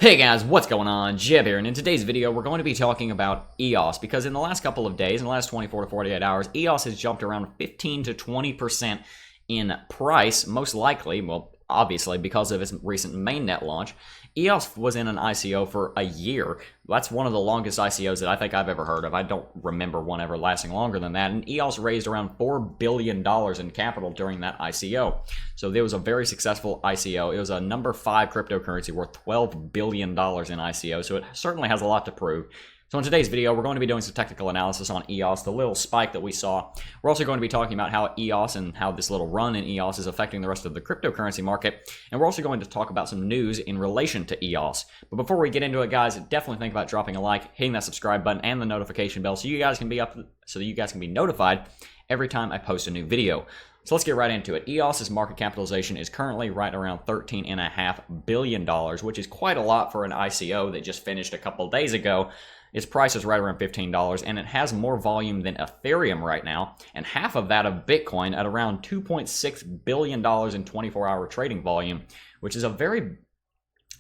Hey guys, what's going on? Jeb here, and in today's video we're going to be talking about EOS because in the last couple of days, in the last 24 to 48 hours, EOS has jumped around 15 to 20% in price, most likely, well, obviously because of its recent mainnet launch. EOS was in an ICO for a year. That's one of the longest ICOs that I think I've ever heard of. I don't remember one ever lasting longer than that. And EOS raised around $4 billion in capital during that ICO. So there was a very successful ICO. It was a number 5 cryptocurrency worth $12 billion in ICO. So it certainly has a lot to prove. So in today's video, we're going to be doing some technical analysis on EOS, the little spike that we saw. We're also going to be talking about how EOS and how this little run in EOS is affecting the rest of the cryptocurrency market. And we're also going to talk about some news in relation to EOS. But before we get into it, guys, definitely think about dropping a like, hitting that subscribe button and the notification bell so you guys can be notified every time I post a new video. So let's get right into it. EOS's market capitalization is currently right around $13.5 billion, which is quite a lot for an ICO that just finished a couple days ago. Its price is right around $15, and it has more volume than Ethereum right now, and half of that of Bitcoin at around $2.6 billion in 24-hour trading volume, which is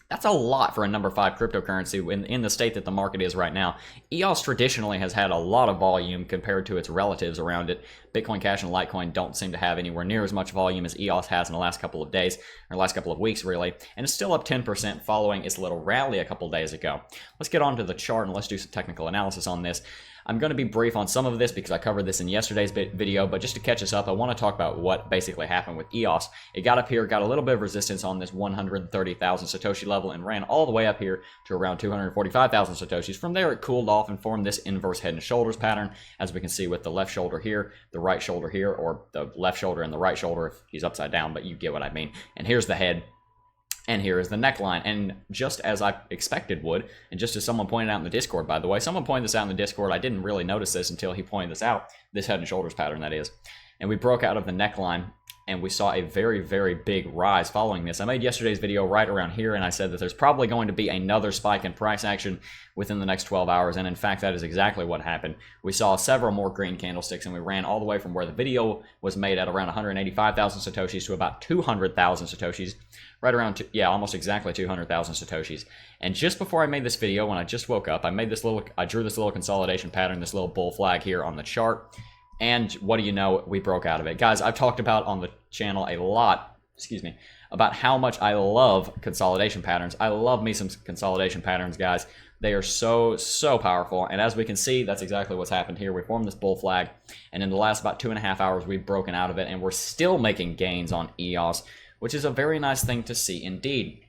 that's a lot for a number 5 cryptocurrency in the state that the market is right now. EOS traditionally has had a lot of volume compared to its relatives around it. Bitcoin Cash and Litecoin don't seem to have anywhere near as much volume as EOS has in the last couple of days, or last couple of weeks really, and it's still up 10% following its little rally a couple days ago. Let's get onto the chart and let's do some technical analysis on this. I'm going to be brief on some of this because I covered this in yesterday's video, but just to catch us up, I want to talk about what basically happened with EOS. It got up here, got a little bit of resistance on this 130,000 Satoshi level and ran all the way up here to around 245,000 Satoshis. From there, it cooled off and formed this inverse head and shoulders pattern, as we can see with the left shoulder here, the right shoulder here, or the left shoulder and the right shoulder if he's upside down, but you get what I mean. And here's the head. And here is the neckline. And just as I expected would, and just as someone pointed out in the Discord, by the way, someone pointed this out in the Discord. I didn't really notice this until he pointed this out, this head and shoulders pattern, that is. And we broke out of the neckline, and we saw a very, very big rise following this. I made yesterday's video right around here, and I said that there's probably going to be another spike in price action within the next 12 hours, and in fact, that is exactly what happened. We saw several more green candlesticks, and we ran all the way from where the video was made at around 185,000 Satoshis to about 200,000 Satoshis, right around, almost exactly 200,000 Satoshis. And just before I made this video, when I just woke up, I drew this little consolidation pattern, this little bull flag here on the chart. And what do you know, we broke out of it. Guys, I've talked about on the channel a lot, about how much I love consolidation patterns. I love me some consolidation patterns, guys. They are so, so powerful. And as we can see, that's exactly what's happened here. We formed this bull flag, and in the last about 2.5 hours, we've broken out of it, and we're still making gains on EOS, which is a very nice thing to see indeed.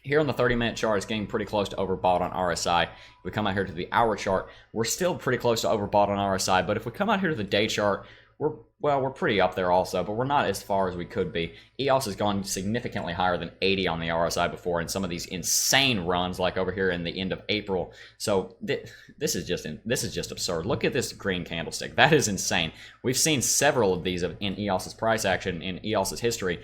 Here on the 30-minute chart, it's getting pretty close to overbought on RSI. If we come out here to the hour chart, we're still pretty close to overbought on RSI. But if we come out here to the day chart, we're pretty up there also, but we're not as far as we could be. EOS has gone significantly higher than 80 on the RSI before in some of these insane runs, like over here in the end of April. So this is just absurd. Look at this green candlestick. That is insane. We've seen several of these in EOS's price action in EOS's history,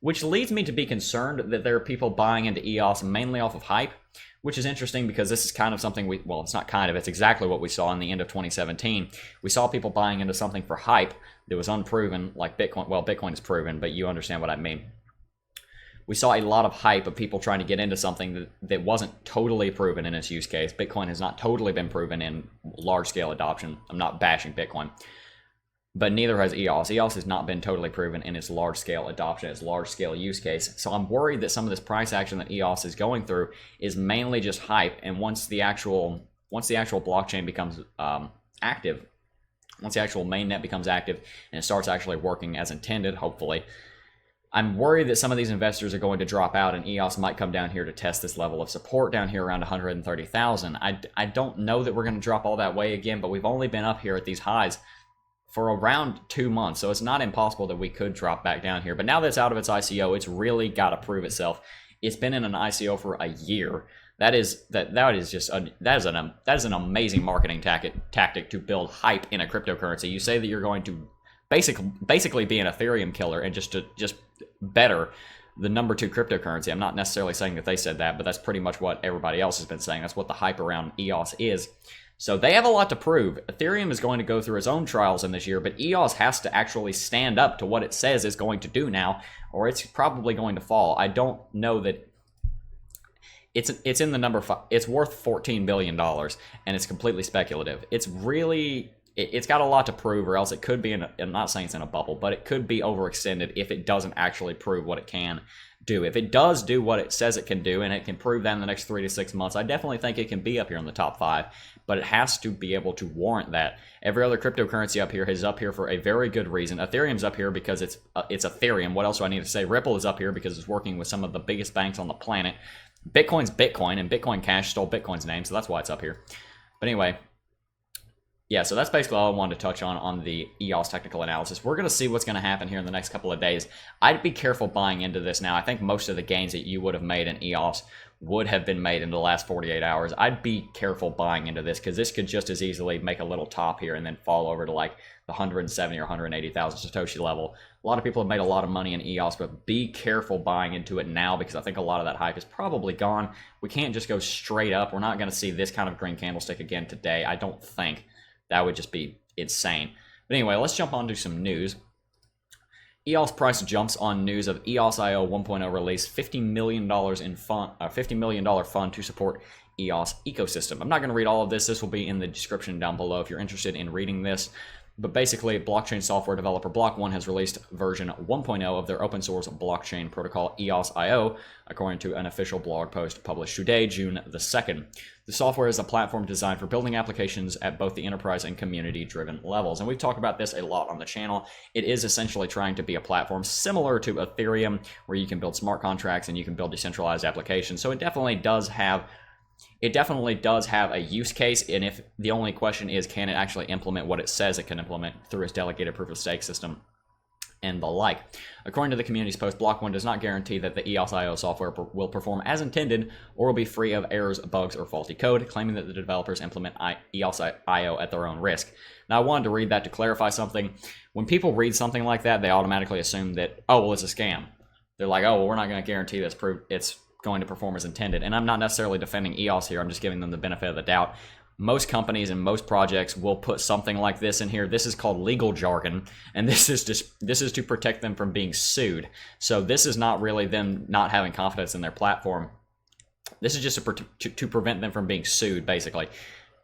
which leads me to be concerned that there are people buying into EOS mainly off of hype, which is interesting because this is kind of something it's not kind of, it's exactly what we saw in the end of 2017. We saw people buying into something for hype that was unproven, like Bitcoin. Well, Bitcoin is proven, but you understand what I mean. We saw a lot of hype of people trying to get into something that wasn't totally proven in its use case. Bitcoin has not totally been proven in large-scale adoption. I'm not bashing Bitcoin. But neither has EOS. EOS has not been totally proven in its large-scale adoption, its large-scale use case. So I'm worried that some of this price action that EOS is going through is mainly just hype. And once the actual blockchain becomes active, once the actual mainnet becomes active and it starts actually working as intended, hopefully, I'm worried that some of these investors are going to drop out and EOS might come down here to test this level of support down here around 130,000. I don't know that we're going to drop all that way again, but we've only been up here at these highs for around 2 months, so it's not impossible that we could drop back down here. But now that it's out of its ICO, it's really got to prove itself. It's been in an ICO for a year. That is an amazing marketing tactic to build hype in a cryptocurrency. You say that you're going to basically be an Ethereum killer and just better the number 2 cryptocurrency. I'm not necessarily saying that they said that, but that's pretty much what everybody else has been saying. That's what the hype around EOS is. So they have a lot to prove. Ethereum is going to go through its own trials in this year, but EOS has to actually stand up to what it says it's going to do now, or it's probably going to fall. I don't know that it's in the number 5. It's worth $14 billion, and it's completely speculative. It's really, it's got a lot to prove, or else it could be I'm not saying it's in a bubble, but it could be overextended if it doesn't actually prove what it can do. If it does do what it says it can do, and it can prove that in the next 3 to 6 months, I definitely think it can be up here in the top 5, but it has to be able to warrant that. Every other cryptocurrency up here is up here for a very good reason. Ethereum's up here because it's Ethereum. What else do I need to say? Ripple is up here because it's working with some of the biggest banks on the planet. Bitcoin's Bitcoin, and Bitcoin Cash stole Bitcoin's name, so that's why it's up here. But anyway, yeah, so that's basically all I wanted to touch on the EOS technical analysis. We're going to see what's going to happen here in the next couple of days. I'd be careful buying into this now. I think most of the gains that you would have made in EOS would have been made in the last 48 hours. I'd be careful buying into this because this could just as easily make a little top here and then fall over to like the 170 or 180,000 Satoshi level. A lot of people have made a lot of money in EOS, but be careful buying into it now because I think a lot of that hype is probably gone. We can't just go straight up. We're not going to see this kind of green candlestick again today, I don't think. That would just be insane. But anyway, let's jump on to some news. EOS price jumps on news of EOS IO 1.0 release, $50 million in fund, $50 million fund to support EOS ecosystem. I'm not going to read all of this. This will be in the description down below if you're interested in reading this. But basically, blockchain software developer Block1 has released version 1.0 of their open source blockchain protocol EOS IO, according to an official blog post published today, June the 2nd. The software is a platform designed for building applications at both the enterprise and community-driven levels. And we've talked about this a lot on the channel. It is essentially trying to be a platform similar to Ethereum, where you can build smart contracts and you can build decentralized applications. So it definitely does have a use case, and if the only question is, can it actually implement what it says it can implement through its delegated proof-of-stake system and the like. According to the community's post, Block1 does not guarantee that the EOS IO software will perform as intended or will be free of errors, bugs, or faulty code, claiming that the developers implement EOS IO at their own risk. Now, I wanted to read that to clarify something. When people read something like that, they automatically assume that, oh, well, it's a scam. They're like, oh, well, we're not going to guarantee this it's going to perform as intended. And I'm not necessarily defending EOS here. I'm just giving them the benefit of the doubt. Most companies and most projects will put something like this in here. This is called legal jargon, and this is to protect them from being sued. So this is not really them not having confidence in their platform. This is just to prevent them from being sued, basically.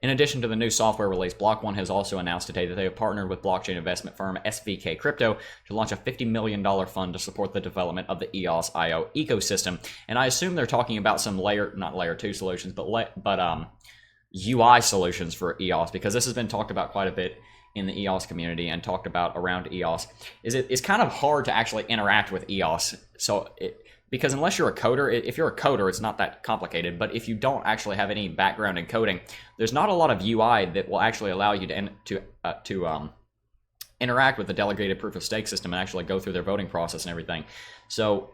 In addition to the new software release, Block1 has also announced today that they have partnered with blockchain investment firm SVK Crypto to launch a $50 million fund to support the development of the EOS IO ecosystem. And I assume they're talking about some not layer 2 solutions, but UI solutions for EOS, because this has been talked about quite a bit in the EOS community and talked about around EOS. It's kind of hard to actually interact with EOS. Because unless you're a coder, if you're a coder, it's not that complicated. But if you don't actually have any background in coding, there's not a lot of UI that will actually allow you to interact with the delegated proof of stake system and actually go through their voting process and everything. So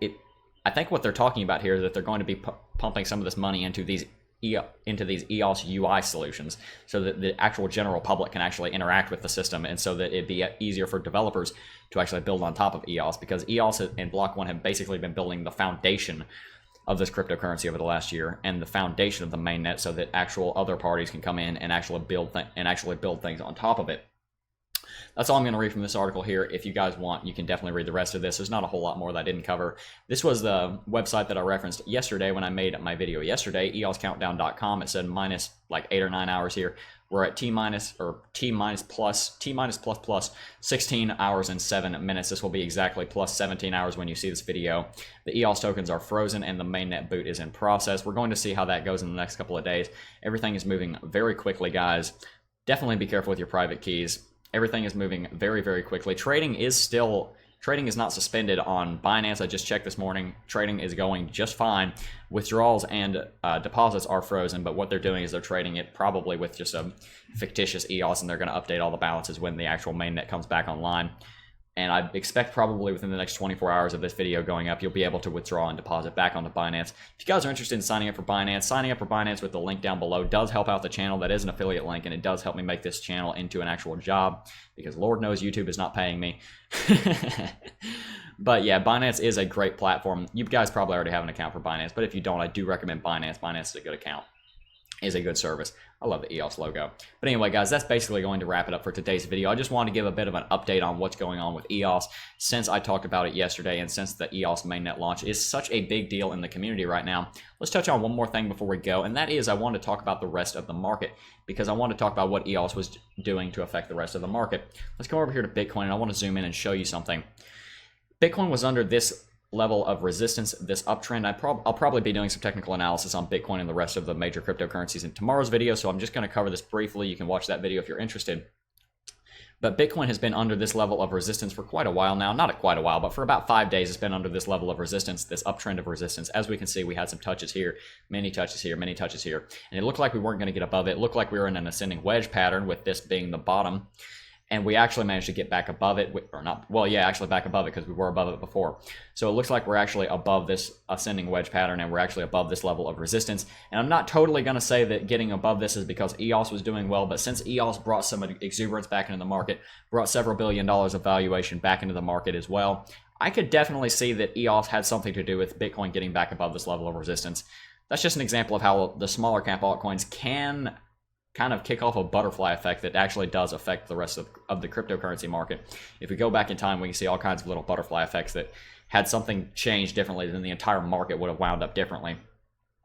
I think what they're talking about here is that they're going to be pumping some of this money into these EOS UI solutions so that the actual general public can actually interact with the system, and so that it'd be easier for developers to actually build on top of EOS, because EOS and Block1 have basically been building the foundation of this cryptocurrency over the last year and the foundation of the mainnet, so that actual other parties can come in and actually build things on top of it. That's all I'm going to read from this article here. If you guys want, you can definitely read the rest of this. There's not a whole lot more that I didn't cover. This was the website that I referenced yesterday when I made my video yesterday, eoscountdown.com. It said minus like 8 or 9 hours here. We're at T minus plus 16 hours and 7 minutes. This will be exactly plus 17 hours when you see this video. The EOS tokens are frozen and the mainnet boot is in process. We're going to see how that goes in the next couple of days. Everything is moving very quickly, guys. Definitely be careful with your private keys. Everything is moving very, very quickly. Trading is not suspended on Binance. I just checked this morning. Trading is going just fine. Withdrawals and deposits are frozen, but what they're doing is they're trading it probably with just a fictitious EOS, and they're going to update all the balances when the actual mainnet comes back online. And I expect probably within the next 24 hours of this video going up, you'll be able to withdraw and deposit back onto Binance. If you guys are interested in signing up for Binance with the link down below does help out the channel. That is an affiliate link, and it does help me make this channel into an actual job, because Lord knows YouTube is not paying me. But yeah, Binance is a great platform. You guys probably already have an account for Binance, but if you don't, I do recommend Binance. Binance is a good account. is a good service. I love the EOS logo. But anyway, guys, that's basically going to wrap it up for today's video. I just wanted to give a bit of an update on what's going on with EOS since I talked about it yesterday and since the EOS mainnet launch is such a big deal in the community right now. Let's touch on one more thing before we go, and that is I want to talk about the rest of the market because I want to talk about what EOS was doing to affect the rest of the market. Let's go over here to Bitcoin, and I want to zoom in and show you something. Bitcoin was under this level of resistance, this uptrend. I'll probably be doing some technical analysis on Bitcoin and the rest of the major cryptocurrencies in tomorrow's video, so I'm just going to cover this briefly. You can watch that video if you're interested. But Bitcoin has been under this level of resistance for quite a while now. Not quite a while, but for about 5 days, it's been under this level of resistance, this uptrend of resistance. As we can see, we had some touches here, many touches here, many touches here. And it looked like we weren't going to get above it. It looked like we were in an ascending wedge pattern with this being the bottom. And we actually managed to get back above it, or not, well, yeah, actually back above it because we were above it before. So it looks like we're actually above this ascending wedge pattern and we're actually above this level of resistance. And I'm not totally going to say that getting above this is because EOS was doing well, but since EOS brought some exuberance back into the market, brought several $1 billion of valuation back into the market as well, I could definitely see that EOS had something to do with Bitcoin getting back above this level of resistance. That's just an example of how the smaller cap altcoins can kind of kick off a butterfly effect that actually does affect the rest of the cryptocurrency market. If we go back in time, we can see all kinds of little butterfly effects that had something changed differently, then the entire market would have wound up differently.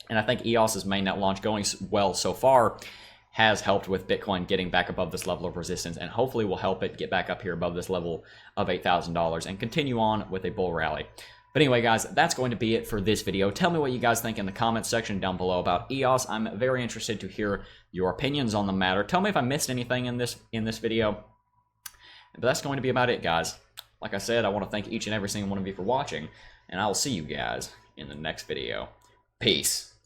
And I think EOS's mainnet launch going well so far has helped with Bitcoin getting back above this level of resistance, and hopefully will help it get back up here above this level of $8,000 and continue on with a bull rally. But anyway, guys, that's going to be it for this video. Tell me what you guys think in the comments section down below about EOS. I'm very interested to hear your opinions on the matter. Tell me if I missed anything in this video. But that's going to be about it, guys. Like I said, I want to thank each and every single one of you for watching, and I will see you guys in the next video. Peace.